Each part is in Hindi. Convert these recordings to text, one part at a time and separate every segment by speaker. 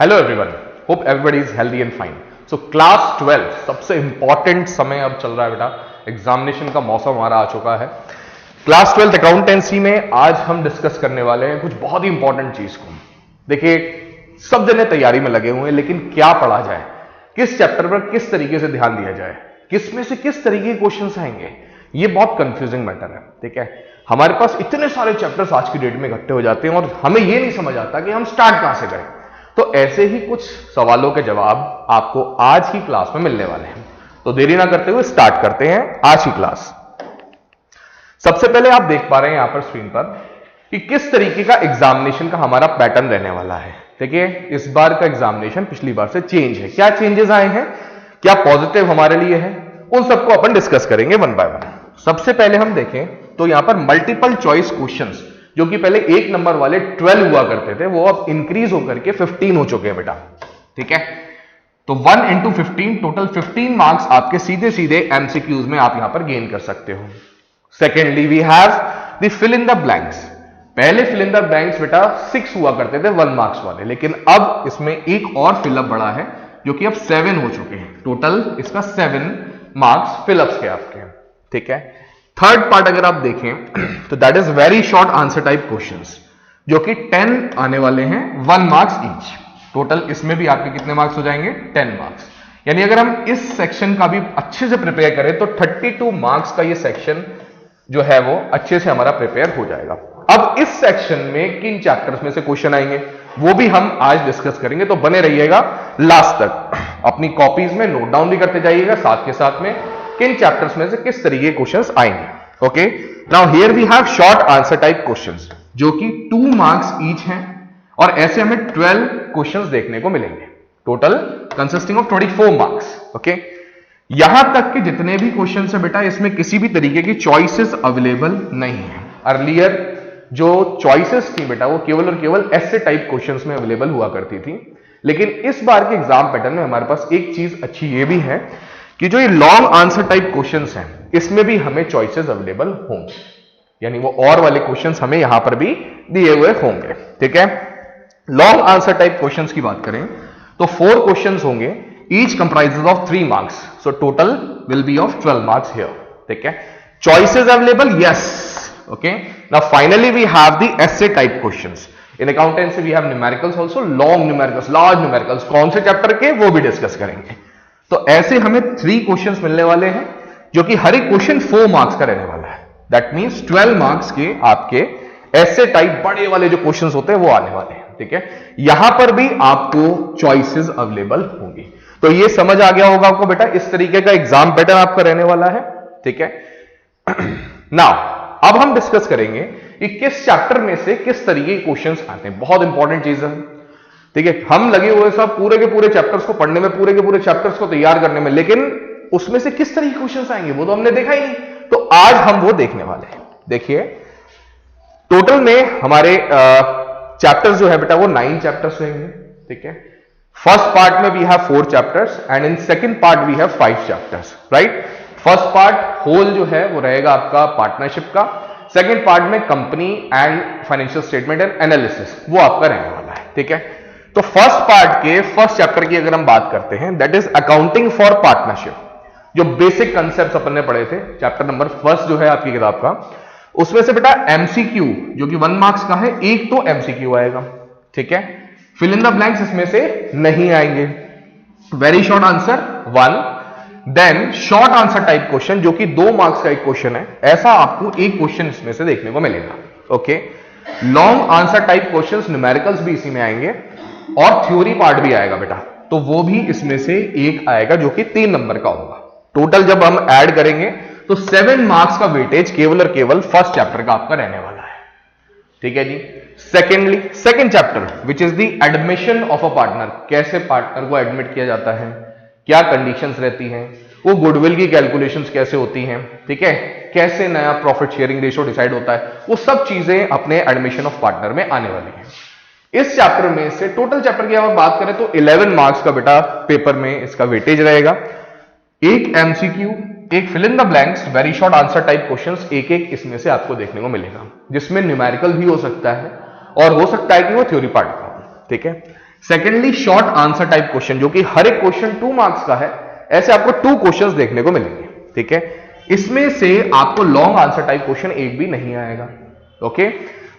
Speaker 1: Hello everyone, hope everybody is healthy and fine. So class 12 सबसे इंपॉर्टेंट समय अब चल रहा है बेटा, एग्जामिनेशन का मौसम हमारा आ चुका है। क्लास 12 अकाउंटेंसी में आज हम डिस्कस करने वाले हैं कुछ बहुत ही इंपॉर्टेंट चीज को। देखिए, सब जने तैयारी में लगे हुए हैं, लेकिन क्या पढ़ा जाए, किस चैप्टर पर किस तरीके से ध्यान दिया जाए, किस में से किस तरीके के क्वेश्चंस आएंगे, ये बहुत कंफ्यूजिंग मैटर है। ठीक है, हमारे पास इतने सारे चैप्टर्स आज की डेट में इकट्ठे हो जाते हैं और हमें ये नहीं समझ आता कि हम स्टार्ट कहां से करें। तो ऐसे ही कुछ सवालों के जवाब आपको आज की क्लास में मिलने वाले हैं। तो देरी ना करते हुए स्टार्ट करते हैं आज की क्लास। सबसे पहले आप देख पा रहे हैं यहां पर स्क्रीन पर कि किस तरीके का एग्जामिनेशन का हमारा पैटर्न रहने वाला है। देखिए, इस बार का एग्जामिनेशन पिछली बार से चेंज है। क्या चेंजेस आए हैं, क्या पॉजिटिव हमारे लिए है, उन सबको अपन डिस्कस करेंगे वन बाय वन। सबसे पहले हम देखें तो यहां पर मल्टीपल चॉइस क्वेश्चंस, जो कि पहले 1 नंबर वाले 12 हुआ करते थे, वो अब इंक्रीज होकर के 15 हो चुके हैं बेटा। ठीक है, तो 1 into 15 टोटल 15 मार्क्स आपके सीधे सीधे एमसीक्यूज में आप यहां पर गेन कर सकते हो। Secondly we have the fill in the blanks. पहले फिल इन द ब्लैंक्स बेटा 6 हुआ करते थे 1 मार्क्स वाले, लेकिन अब इसमें एक और फिलअप बढ़ा है जो कि अब 7 हो चुके हैं। टोटल इसका 7 मार्क्स फिलअप्स के आपके। ठीक है, थर्ड पार्ट अगर आप देखें तो that is very short answer type questions, जो कि 10 आने वाले हैं, 1 मार्क्स ईच। टोटल इसमें भी आपके कितने मार्क्स हो जाएंगे, 10 मार्क्स। यानी अगर हम इस सेक्शन का भी अच्छे से प्रिपेयर करें तो 32 मार्क्स का ये सेक्शन जो है वो अच्छे से हमारा प्रिपेयर हो जाएगा। अब इस सेक्शन में किन चैप्टर्स में से क्वेश्चन आएंगे वो भी हम आज डिस्कस करेंगे, तो बने रहिएगा लास्ट तक। अपनी कॉपीज में नोट डाउन भी करते जाइएगा साथ के साथ में किन चैप्टर्स में से किस तरीके के क्वेश्चंस आएंगे। Okay, now here we have short answer type questions, जो कि 2 मार्क्स ईच हैं, और ऐसे हमें 12 क्वेश्चंस देखने को मिलेंगे, total consisting of 24 marks. Okay, यहां तक कि जितने भी क्वेश्चंस है बेटा, इसमें किसी भी तरीके की चॉइसेस अवेलेबल नहीं है। अर्लियर जो चॉइसेस थी बेटा, वो केवल और केवल ऐसे टाइप क्वेश्चंस में अवेलेबल हुआ करती थी, लेकिन इस बार के एग्जाम पैटर्न में हमारे पास एक चीज अच्छी ये भी है कि जो ये लॉन्ग आंसर टाइप क्वेश्चंस हैं, इसमें भी हमें चॉइसेस अवेलेबल होंगे, यानी वो और वाले क्वेश्चंस हमें यहां पर भी दिए हुए होंगे। ठीक है, लॉन्ग आंसर टाइप क्वेश्चंस की बात करें तो 4 क्वेश्चंस होंगे, each comprises of 3 marks, so total will be of 12 marks here. ठीक है, choices available, yes. Okay, now finally we have the essay type questions. In accountancy we have numericals also, long numericals, large numericals, कौन से चैप्टर के वो भी डिस्कस करेंगे। तो ऐसे हमें 3 क्वेश्चंस मिलने वाले हैं, जो कि हर एक क्वेश्चन 4 मार्क्स का रहने वाला है। दैट मींस 12 मार्क्स के आपके ऐसे टाइप बड़े वाले जो क्वेश्चंस होते हैं वो आने वाले हैं। ठीक है, यहां पर भी आपको चॉइसेस अवेलेबल होंगी। तो ये समझ आ गया होगा आपको बेटा, इस तरीके का एग्जाम पैटर्न आपका रहने वाला है। ठीक है, नाउ अब हम डिस्कस करेंगे कि किस चैप्टर में से किस तरीके के क्वेश्चंस आते हैं। बहुत इंपॉर्टेंट चीज है। ठीक है, हम लगे हुए सब पूरे के पूरे चैप्टर्स को पढ़ने में, पूरे के पूरे चैप्टर्स को तैयार करने में, लेकिन उसमें से किस तरह के क्वेश्चंस आएंगे वो तो हमने देखा ही नहीं। तो आज हम वो देखने वाले हैं। देखिए, टोटल में हमारे चैप्टर्स जो है बेटा वो 9 चैप्टर्स रहेंगे। ठीक है, फर्स्ट पार्ट में we have 4 chapters and in second part we have 5 chapters, right. First part whole जो है वो रहेगा आपका पार्टनरशिप का, सेकंड पार्ट में company and financial statement and analysis, वो आपका रहने वाला है। ठीक है, तो फर्स्ट पार्ट के फर्स्ट चैप्टर की अगर हम बात करते हैं, that is accounting for partnership. जो बेसिक कंसेप्ट अपन ने पढ़े थे, चैप्टर नंबर फर्स्ट जो है आपकी किताब का, उसमें से बेटा एमसीक्यू जो कि 1 मार्क्स का है, एक तो एमसीक्यू आएगा। ठीक है, फिल इन द ब्लैंक्स इसमें से नहीं आएंगे। Very short answer 1, then short answer type question जो कि 2 मार्क्स का एक क्वेश्चन है, ऐसा आपको एक क्वेश्चन इसमें से देखने को मिलेगा। Okay, long answer type questions, numericals भी इसी में आएंगे और थ्योरी पार्ट भी आएगा बेटा, तो वो भी इसमें से एक आएगा जो कि 3 नंबर का होगा। टोटल जब हम ऐड करेंगे तो 7 मार्क्स का वेटेज केवल और केवल फर्स्ट चैप्टर का आपका रहने वाला है। ठीक है जी। Secondly, second chapter which is the admission of a partner, कैसे पार्टनर को एडमिट किया जाता है, क्या कंडीशंस रहती हैं, वो गुडविल की कैलकुलेशंस कैसे होती हैं, ठीक है, कैसे नया प्रॉफिट शेयरिंग रेशियो डिसाइड होता है, वो सब चीजें अपने एडमिशन ऑफ पार्टनर में आने वाली हैं। इस चैप्टर में से टोटल चैप्टर की अगर बात करें तो 11 मार्क्स का बेटा पेपर में इसका वेटेज रहेगा। एक एमसीक्यू, एक fill in the blanks, very short answer type questions, एक एक इसमें से आपको देखने को मिलेगा, जिसमें न्यूमेरिकल भी हो सकता है और हो सकता है कि वो थ्योरी पार्ट का हो। ठीक है। Secondly short answer type question, जो कि हर एक क्वेश्चन 2 मार्क्स का है, ऐसे आपको 2 क्वेश्चंस देखने को मिलेंगे, ठीक है। इसमें से आपको लॉन्ग आंसर टाइप क्वेश्चन एक भी नहीं आएगा, ओके।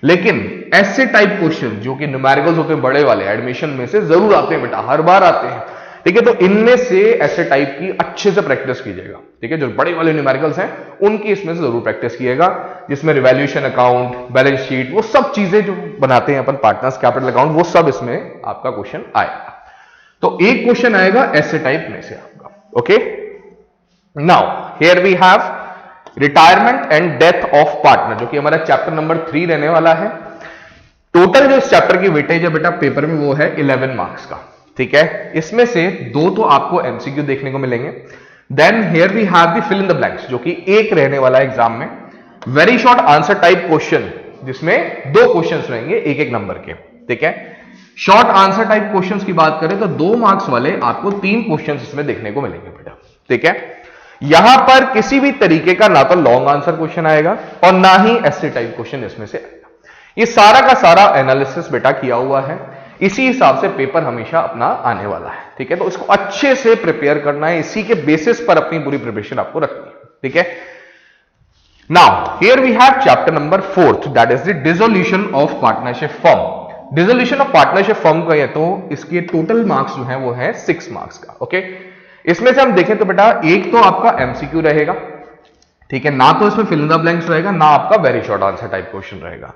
Speaker 1: लेकिन ऐसे टाइप क्वेश्चन जो कि न्यूमेरिकल्स होते हैं बड़े वाले, एडमिशन में से जरूर आते हैं बेटा, हर बार आते हैं, ठीक है। तो इनमें से ऐसे टाइप की अच्छे से प्रैक्टिस कीजिएगा, ठीक है। जो बड़े वाले न्यूमेरिकल्स हैं उनकी इसमें से जरूर प्रैक्टिस कीजिएगा, जिसमें रिवैल्यूएशन अकाउंट, बैलेंस शीट, वो सब चीजें जो बनाते हैं अपन पार्टनर्स कैपिटल अकाउंट, वो सब इसमें आपका क्वेश्चन आएगा। तो एक क्वेश्चन आएगा ऐसे टाइप में से आपका, okay. Now here we have retirement and death of partner, जो कि हमारा चैप्टर नंबर 3 रहने वाला है। टोटल जो इस चैप्टर की वेटेज है बेटा पेपर में वो है 11 मार्क्स का, ठीक है। इसमें से 2 तो आपको एमसीक्यू देखने को मिलेंगे, then here we have the fill in the blanks, जो कि एक रहने वाला है एग्जाम में, very short answer type question, जिसमें 2 क्वेश्चंस रहेंगे एक एक नंबर के, ठीक है। शॉर्ट आंसर टाइप क्वेश्चंस की बात करें तो 2 मार्क्स वाले आपको 3 क्वेश्चंस इसमें देखने को मिलेंगे बेटा, ठीक है। यहां पर किसी भी तरीके का ना तो लॉन्ग आंसर क्वेश्चन आएगा और ना ही ऐसे टाइप क्वेश्चन इसमें से आएगा। ये सारा का सारा एनालिसिस बेटा किया हुआ है, इसी हिसाब से पेपर हमेशा अपना आने वाला है, ठीक है। तो इसको अच्छे से प्रिपेयर करना है, इसी के बेसिस पर अपनी पूरी प्रिपरेशन आपको रखनी है, ठीक है। Now here we have chapter number 4, that is the dissolution of partnership firm. Dissolution of partnership firm का है तो इसके टोटल मार्क्स जो है वो है 6 मार्क्स का, ओके। इसमें से हम देखें तो बेटा एक तो आपका एमसीक्यू रहेगा, ठीक है, ना तो इसमें फिल इन द ब्लैंक्स रहेगा, ना आपका very short answer type question रहेगा।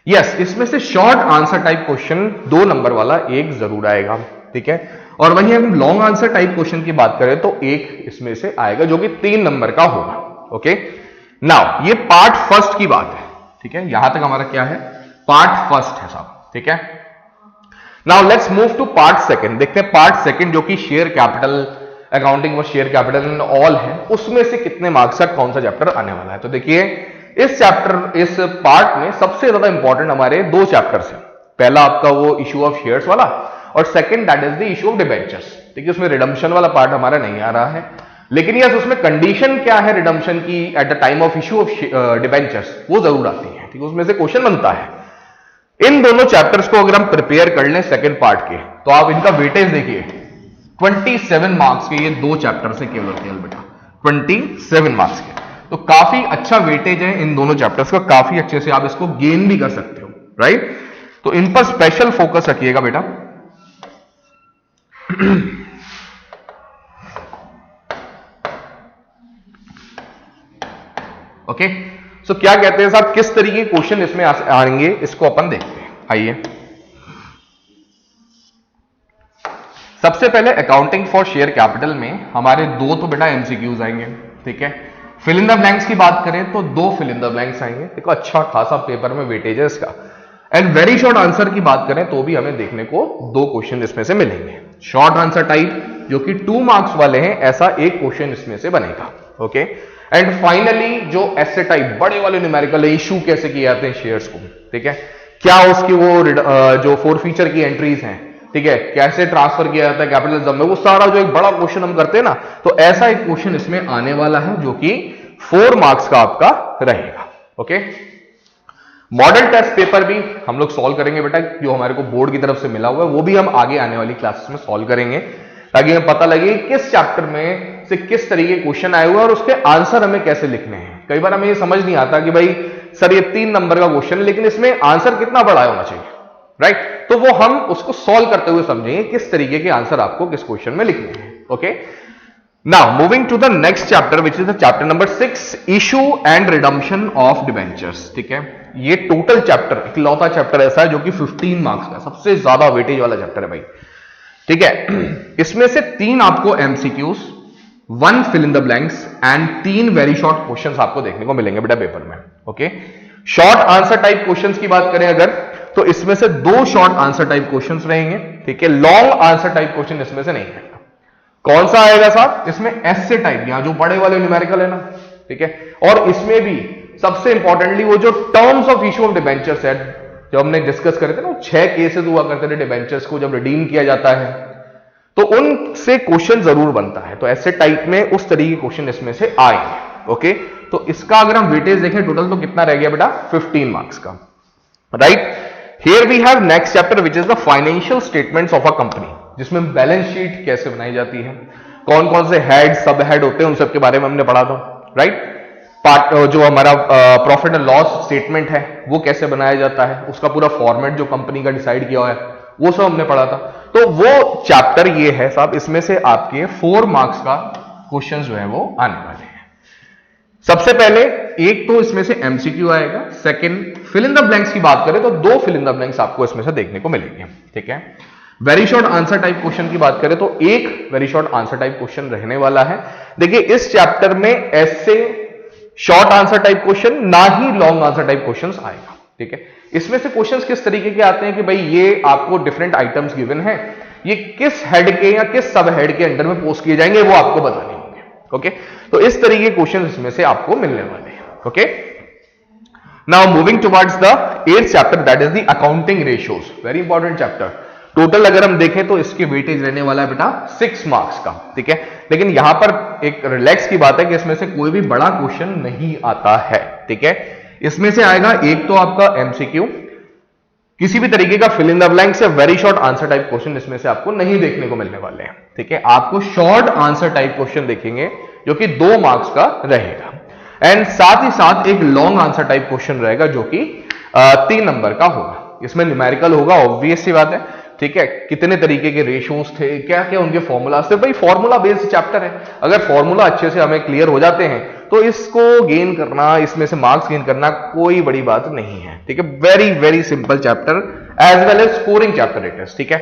Speaker 1: यस, इसमें से short answer type question 2 number वाला एक जरूर आएगा, ठीक है। और वहीं हम लॉन्ग आंसर टाइप क्वेश्चन की बात करें तो एक इसमें से आएगा, जो कि 3 नंबर का होगा, ओके। नाउ ये पार्ट फर्स्ट की बात है, ठीक है। यहां तक हमारा क्या है, पार्ट फर्स्ट है साहब, ठीक है। Now let's move to part second. देखते हैं पार्ट सेकंड, जो कि शेयर कैपिटल अकाउंटिंग और शेयर कैपिटल एंड ऑल है, उसमें से कितने मार्क्स का कौन सा चैप्टर आने वाला है। तो देखिए इस चैप्टर, इस पार्ट में सबसे ज्यादा इंपॉर्टेंट हमारे 2 चैप्टर्स हैं। पहला आपका वो इशू ऑफ शेयर्स वाला, और second that is the issue of debentures, ठीक है। उसमें रिडम्पशन वाला पार्ट हमारा नहीं आ रहा है, लेकिन यस उसमें कंडीशन क्या है रिडम्पशन की at the time of issue of debentures, वो जरूर आती है, ठीक है। उसमें से क्वेश्चन बनता है। इन दोनों चैप्टर्स को अगर हम प्रिपेयर कर लें सेकंड पार्ट के, तो आप इनका वेटेज देखिए 27 मार्क्स के ये 2 चैप्टर से केवल बेटा 27 मार्क्स के, तो काफी अच्छा वेटेज है इन दोनों चैप्टर्स का, काफी अच्छे से आप इसको गेन भी कर सकते हो, राइट। तो इन पर स्पेशल फोकस रखिएगा बेटा। ओके, सो क्या कहते हैं साहब, किस तरीके के क्वेश्चन इसमें आएंगे, इसको अपन देखते हैं। आइए सबसे पहले अकाउंटिंग फॉर शेयर कैपिटल में हमारे 2 तो बेटा एमसीक्यूज आएंगे, ठीक है। फिल इन द ब्लैंक्स की बात करें तो 2 फिल इन द ब्लैंक्स आएंगे, देखो अच्छा खासा पेपर में वेटेज है इसका। एंड वेरी शॉर्ट आंसर की बात करें तो भी हमें देखने को 2 क्वेश्चन इसमें से मिलेंगे। शॉर्ट आंसर टाइप जो कि 2 मार्क्स वाले हैं, ऐसा एक क्वेश्चन इसमें से बनेगा, ओके। एंड फाइनली जो ऐसे टाइप बड़े वाले न्यूमेरिकल है, इशू कैसे किए जाते हैं शेयर्स को, ठीक है, क्या उसकी वो जो 4 फीचर की एंट्रीज हैं, ठीक है, कैसे ट्रांसफर किया जाता है कैपिटलिज्म में, वो सारा जो एक बड़ा क्वेश्चन हम करते हैं ना, तो ऐसा एक क्वेश्चन इसमें आने वाला है, जो कि 4 मार्क्स का आपका रहेगा, ओके। मॉडल टेस्ट पेपर भी हम लोग सॉल्व करेंगे बेटा, जो हमारे को बोर्ड की तरफ से मिला हुआ है, वो भी हम आगे आने वाली क्लासेस में सॉल्व करेंगे, ताकि हमें पता लगे किस चैप्टर में से किस तरीके के क्वेश्चन आए हुए और उसके आंसर हमें कैसे लिखने हैं। कई बार हमें ये समझ नहीं आता कि भाई सर ये 3 नंबर का क्वेश्चन है, लेकिन इसमें आंसर कितना बड़ा होना चाहिए, राइट। तो वो हम उसको सॉल्व करते हुए समझेंगे किस तरीके के आंसर आपको किस क्वेश्चन में लिखने हैं, okay. Now moving to the next chapter which is the chapter number 6, issue and redemption of debentures, ठीक है। ये टोटल चैप्टर इकलौता चैप्टर ऐसा है जो कि 15 मार्क्स का सबसे ज्यादा वेटेज वाला चैप्टर है भाई, ठीक है। इसमें से 3 आपको MCQs, 1 fill in the blanks and 3 very short questions आपको देखने को मिलेंगे बेटा पेपर में, okay. Short answer type questions की बात करें अगर, तो इसमें से 2 शॉर्ट आंसर टाइप क्वेश्चंस रहेंगे, ठीक है। लॉन्ग आंसर टाइप क्वेश्चन इसमें से नहीं आएगा। कौन सा आएगा साहब, इसमें ऐसे टाइप, यहां जो बड़े वाले न्यूमेरिकल है ना, ठीक है। और इसमें भी सबसे इंपॉर्टेंटली वो जो terms of issue of debentures है, जो हमने डिस्कस करे थे ना, 6 केसेस हुआ करते थे डिबेंचर्स को जब रिडीम किया जाता है, तो उनसे क्वेश्चन जरूर बनता है। तो ऐसे टाइप में उस तरीके के क्वेश्चन इसमें से आएंगे, ओके। तो इसका अगर हम वेटेज देखें टोटल, तो कितना रह गया बेटा 15 मार्क्स का, right. Here we have next chapter which is the financial statements of a company, जिसमें बैलेंस शीट कैसे बनाई जाती है, कौन कौन से हेड सब हेड होते हैं, उन सब के बारे में हमने पढ़ा था, राइट। पार्ट जो हमारा प्रॉफिट एंड लॉस स्टेटमेंट है वो कैसे बनाया जाता है, उसका पूरा फॉर्मेट जो कंपनी का डिसाइड किया हुआ है वो सब हमने पढ़ा था। तो वो चैप्टर ये है साहब, इसमें से आपके 4 मार्क्स का क्वेश्चन जो है वो आने वाले हैं। सबसे पहले एक तो इसमें से एमसीक्यू आएगा, second fill in the blanks की बात करें तो 2 फिल इन द ब्लैंक्स आपको इसमें से देखने को मिलेंगे, ठीक है। Very short answer type question की बात करें तो एक very short answer type question रहने वाला है। देखिए इस चैप्टर में ऐसे शॉर्ट आंसर टाइप क्वेश्चन ना ही लॉन्ग आंसर टाइप क्वेश्चंस आएगा, ठीक है। इसमें से क्वेश्चंस किस तरीके के आते हैं कि भाई ये आपको डिफरेंट आइटम्स गिवन है, ये किस हेड के या किस सब हेड के अंडर में पोस्ट किए जाएंगे वो आपको बताने होंगे, ओके। तो इस तरीके के क्वेश्चन इसमें से आपको मिलने वाले हैं, okay. Now moving towards the 8th chapter that is the accounting ratios, very important chapter. Total अगर हम देखें तो इसके वेटेज रहने वाला है बेटा 6 मार्क्स का, ठीक है। लेकिन यहां पर एक रिलैक्स की बात है कि इसमें से कोई भी बड़ा क्वेश्चन नहीं आता है, ठीक है। इसमें से आएगा एक तो आपका एमसीक्यू, किसी भी तरीके का फिल इन द ब्लैंक्स या very short answer type question इसमें से आपको नहीं देखने को मिलने वाले हैं, ठीक है। आपको शॉर्ट आंसर टाइप क्वेश्चन देखेंगे जो कि 2 मार्क्स का रहेगा, एंड साथ ही साथ एक लॉन्ग आंसर टाइप क्वेश्चन रहेगा जो कि 3 नंबर का होगा। इसमें न्यूमेरिकल होगा, ऑब्वियस सी बात है, ठीक है। कितने तरीके के रेशियोज थे, क्या क्या उनके फॉर्मूला थे, भाई फॉर्मूला बेस्ड चैप्टर है। अगर फॉर्मूला अच्छे से हमें क्लियर हो जाते हैं तो इसको गेन करना, इसमें से मार्क्स गेन करना कोई बड़ी बात नहीं है, ठीक है। Very very simple chapter as well as scoring chapter it is, ठीक है।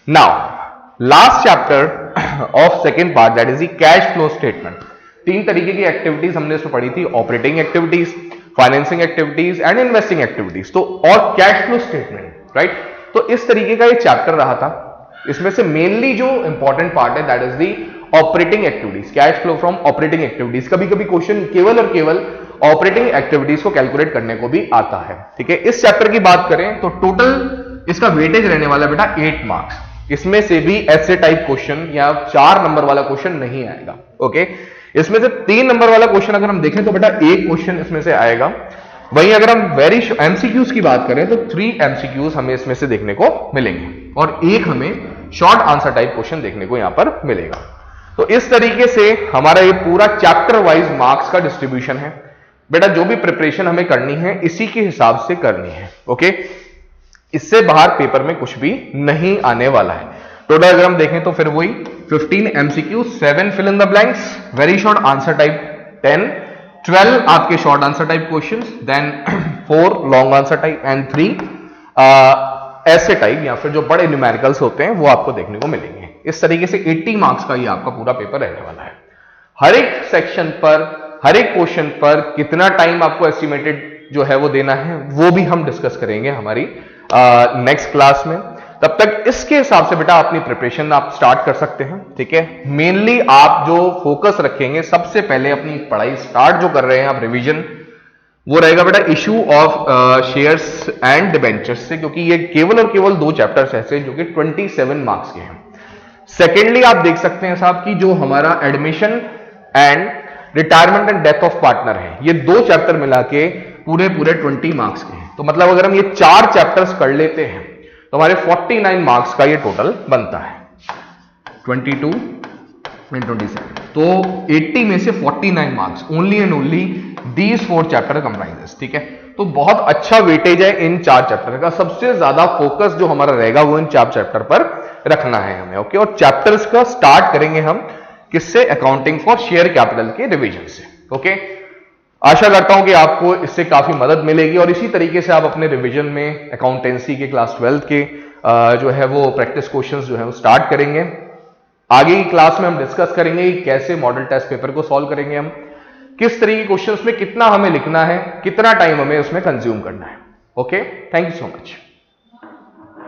Speaker 1: Now last chapter of second part that is the cash flow statement. 3 तरीके की एक्टिविटीज हमने इसमें पढ़ी थी, operating activities, financing activities and investing activities, तो और कैश फ्लो स्टेटमेंट, राइट। तो इस तरीके का ये चैप्टर रहा था। इसमें से मेनली जो इंपॉर्टेंट पार्ट है that is the operating activities, cash flow from operating activities. कभी कभी क्वेश्चन केवल और केवल ऑपरेटिंग एक्टिविटीज को कैलकुलेट करने को भी आता है, ठीक है। इस चैप्टर की बात करें तो टोटल इसका वेटेज रहने वाला बेटा 8 मार्क्स। इसमें से भी ऐसे टाइप क्वेश्चन या 4 नंबर वाला क्वेश्चन नहीं आएगा, ओके। इसमें से 3 नंबर वाला क्वेश्चन अगर हम देखें तो बेटा एक क्वेश्चन इसमें से आएगा। वहीं अगर हम वेरी एमसीक्यूज की बात करें तो 3 एमसीक्यूज हमें इसमें से देखने को मिलेंगे और एक हमें शॉर्ट आंसर टाइप क्वेश्चन देखने को यहां पर मिलेगा। तो इस तरीके से हमारा ये पूरा चैप्टर वाइज मार्क्स का डिस्ट्रीब्यूशन है बेटा। जो भी प्रिपरेशन हमें करनी है इसी के हिसाब से करनी है, ओके। इससे बाहर पेपर में कुछ भी नहीं आने वाला है। टोटल अगर हम देखें तो फिर वही 15 MCQ, 7 fill in the blanks, very short answer type 10, 12 आपके short answer type questions, then 4 long answer type and 3 ऐसे टाइप या फिर जो बड़े न्यूमेरिकल्स होते हैं वो आपको देखने को मिलेंगे। इस तरीके से 80 मार्क्स का ये आपका पूरा पेपर रहने वाला है। हर एक सेक्शन पर, हर एक क्वेश्चन पर कितना टाइम आपको एस्टिमेटेड जो है वो देना है वो भी हम डिस्कस करेंगे हमारी नेक्स्ट क्लास में। तब तक इसके हिसाब से बेटा अपनी प्रिपरेशन आप स्टार्ट कर सकते हैं, ठीक है। मेनली आप जो फोकस रखेंगे सबसे पहले अपनी पढ़ाई स्टार्ट जो कर रहे हैं आप रिवीजन, वो रहेगा बेटा issue of shares and debentures से, क्योंकि ये केवल और केवल 2 चैप्टर्स ऐसे जो कि 27 मार्क्स के हैं। सेकेंडली आप देख सकते हैं साहब कि जो हमारा admission and retirement and death of partner है, ये 2 चैप्टर मिला के पूरे 20 मार्क्स के हैं। तो मतलब अगर हम ये 4 चैप्टर्स कर लेते हैं तो हमारे 49 मार्क्स का ये टोटल बनता है, 22 and 27, तो 80 में से 49 marks only and only these 4 chapter comprises, ठीक है। तो बहुत अच्छा वेटेज है इन 4 चैप्टर का। सबसे ज्यादा फोकस जो हमारा रहेगा वो इन 4 चैप्टर पर रखना है हमें, ओके। और चैप्टर्स का स्टार्ट करेंगे हम किससे, अकाउंटिंग फॉर शेयर कैपिटल के रिवीजन से, ओके। आशा करता हूं कि आपको इससे काफी मदद मिलेगी और इसी तरीके से आप अपने रिवीजन में अकाउंटेंसी के क्लास 12 के जो है वो प्रैक्टिस क्वेश्चंस जो है वो स्टार्ट करेंगे। आगे की क्लास में हम डिस्कस करेंगे कि कैसे मॉडल टेस्ट पेपर को सॉल्व करेंगे हम, किस तरीके के क्वेश्चंस में कितना हमें लिखना है, कितना टाइम हमें उसमें कंज्यूम करना है, okay. Thank you so much.